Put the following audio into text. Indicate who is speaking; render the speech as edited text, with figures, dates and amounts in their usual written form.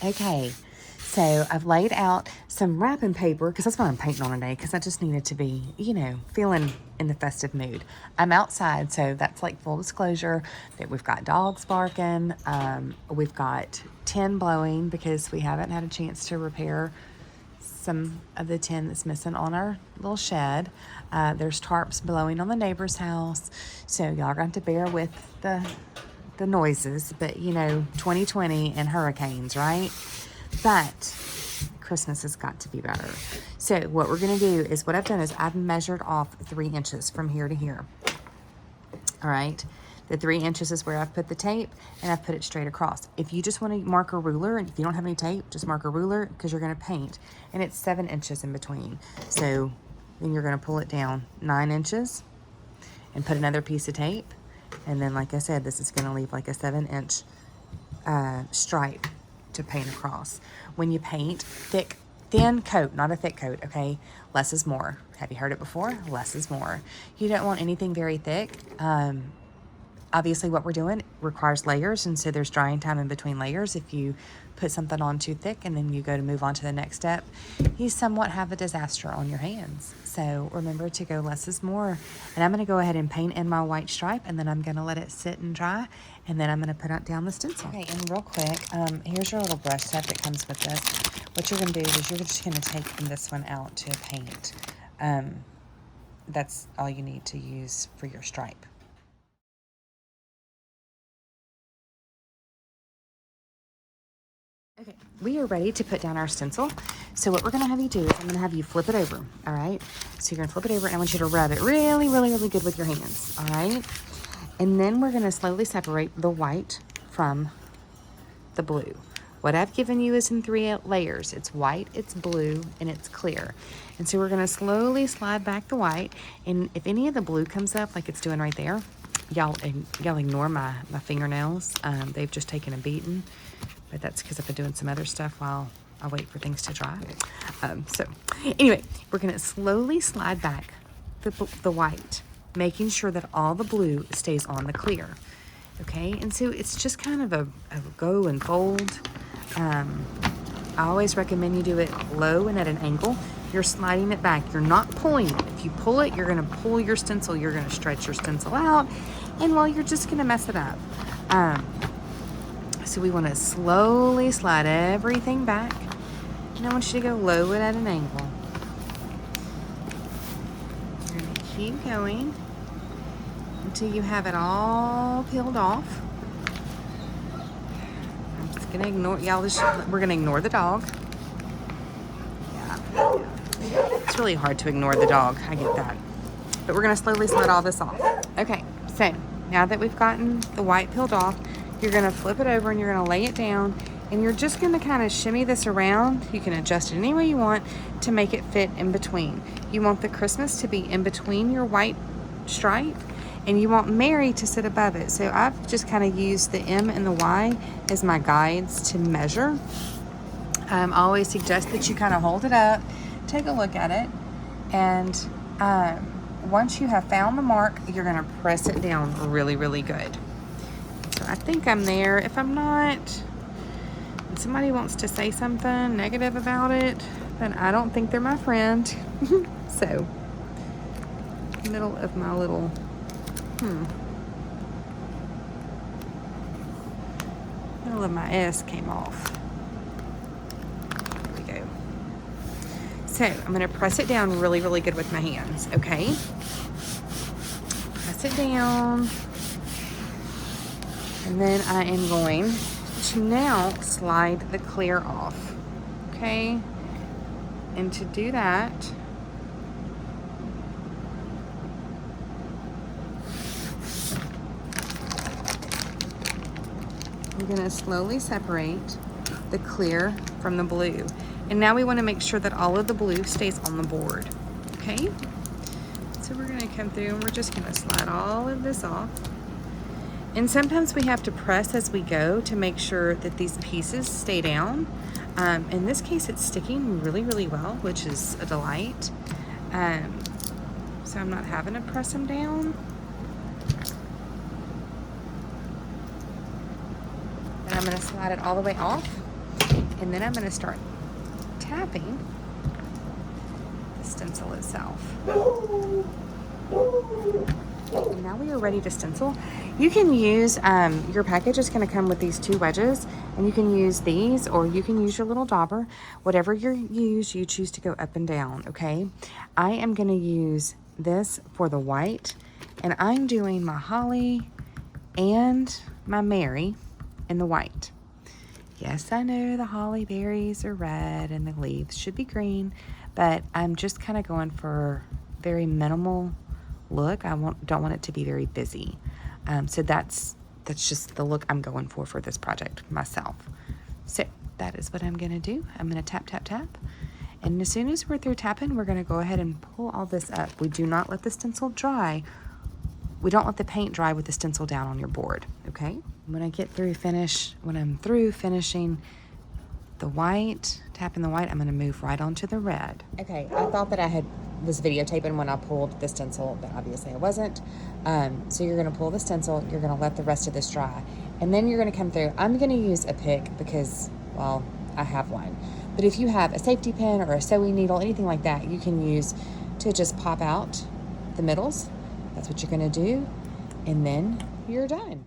Speaker 1: Okay, so I've laid out some wrapping paper because that's what I'm painting on today because I just needed to be, you know, feeling in the festive mood. I'm outside, so that's like full disclosure that we've got dogs barking. We've got tin blowing because we haven't had a chance to repair some of the tin that's missing on our little shed. There's tarps blowing on the neighbor's house, so y'all are going to have to bear with the noises, but you know, 2020 and hurricanes, right? But Christmas has got to be better. So what we're gonna do is, what I've done is I've measured off 3 inches from here to here. All right, the 3 inches is where I've put the tape, and I've put it straight across. If you just want to mark a ruler, and if you don't have any tape, just mark a ruler because you're gonna paint, and it's 7 inches in between. So then you're gonna pull it down 9 inches and put another piece of tape. And then, like I said, this is going to leave like a 7-inch stripe to paint across. When you paint, thin coat, not a thick coat, okay? Less is more. Have you heard it before? Less is more. You don't want anything very thick. Obviously, what we're doing requires layers, and so there's drying time in between layers. If you put something on too thick and then you go to move on to the next step, you somewhat have a disaster on your hands. So remember to go less is more. And I'm going to go ahead and paint in my white stripe, and then I'm going to let it sit and dry, and then I'm going to put down the stencil. Okay, and real quick, here's your little brush set that comes with this. What you're going to do is you're just going to take this one out to paint. That's all you need to use for your stripe. Okay, we are ready to put down our stencil. So what we're gonna have you do is I'm gonna have you flip it over, all right? So you're gonna flip it over, and I want you to rub it really, really, really good with your hands, all right? And then we're gonna slowly separate the white from the blue. What I've given you is in 3 layers. It's white, it's blue, and it's clear. And so we're gonna slowly slide back the white, and if any of the blue comes up like it's doing right there, y'all ignore my fingernails. They've just taken a beating. But that's because I've been doing some other stuff while I wait for things to dry. So anyway, we're gonna slowly slide back the white, making sure that all the blue stays on the clear. Okay, and so it's just kind of a go and fold. I always recommend you do it low and at an angle. You're sliding it back, you're not pulling it. If you pull it, you're gonna pull your stencil, you're gonna stretch your stencil out, and well, you're just gonna mess it up. So we want to slowly slide everything back, and I want you to go low and at an angle. You're going to keep going until you have it all peeled off. I'm just going to ignore, we're going to ignore the dog. Yeah. It's really hard to ignore the dog, I get that. But we're going to slowly slide all this off. Okay, so now that we've gotten the white peeled off, you're gonna flip it over and you're gonna lay it down, and you're just gonna kind of shimmy this around. You can adjust it any way you want to make it fit in between. You want the Christmas to be in between your white stripe, and you want Mary to sit above it. So I've just kind of used the M and the Y as my guides to measure. I always suggest that you kind of hold it up, take a look at it, and once you have found the mark, you're gonna press it down really, really good. I think I'm there. If I'm not, and somebody wants to say something negative about it, then I don't think they're my friend. So, middle of my little, middle of my S came off. There we go. So, I'm going to press it down really, really good with my hands, okay? Press it down. And then I am going to now slide the clear off, okay? And to do that, I'm gonna slowly separate the clear from the blue. And now we wanna make sure that all of the blue stays on the board, okay? So we're gonna come through and we're just gonna slide all of this off. And sometimes we have to press as we go to make sure that these pieces stay down. In this case, it's sticking really, really well, which is a delight. So I'm not having to press them down. And I'm gonna slide it all the way off. And then I'm gonna start tapping the stencil itself. And now we are ready to stencil. You can use, your package is gonna come with these 2 wedges, and you can use these, or you can use your little dauber. Whatever you choose to go up and down, okay? I am gonna use this for the white, and I'm doing my holly and my Mary in the white. Yes, I know the holly berries are red and the leaves should be green, but I'm just kind of going for very minimal look. Don't want it to be very busy. So that's just the look I'm going for this project myself. So that is what I'm gonna do. I'm gonna tap, tap, tap. And as soon as we're through tapping, we're gonna go ahead and pull all this up. We do not let the stencil dry. We don't let the paint dry with the stencil down on your board, okay? When I'm through finishing the white, tapping the white, I'm gonna move right onto the red. Okay, I thought that I was videotaping when I pulled the stencil, but obviously I wasn't. So you're gonna pull the stencil, you're gonna let the rest of this dry, and then you're gonna come through. I'm gonna use a pick because, well, I have one. But if you have a safety pin or a sewing needle, anything like that, you can use to just pop out the middles. That's what you're gonna do, and then you're done.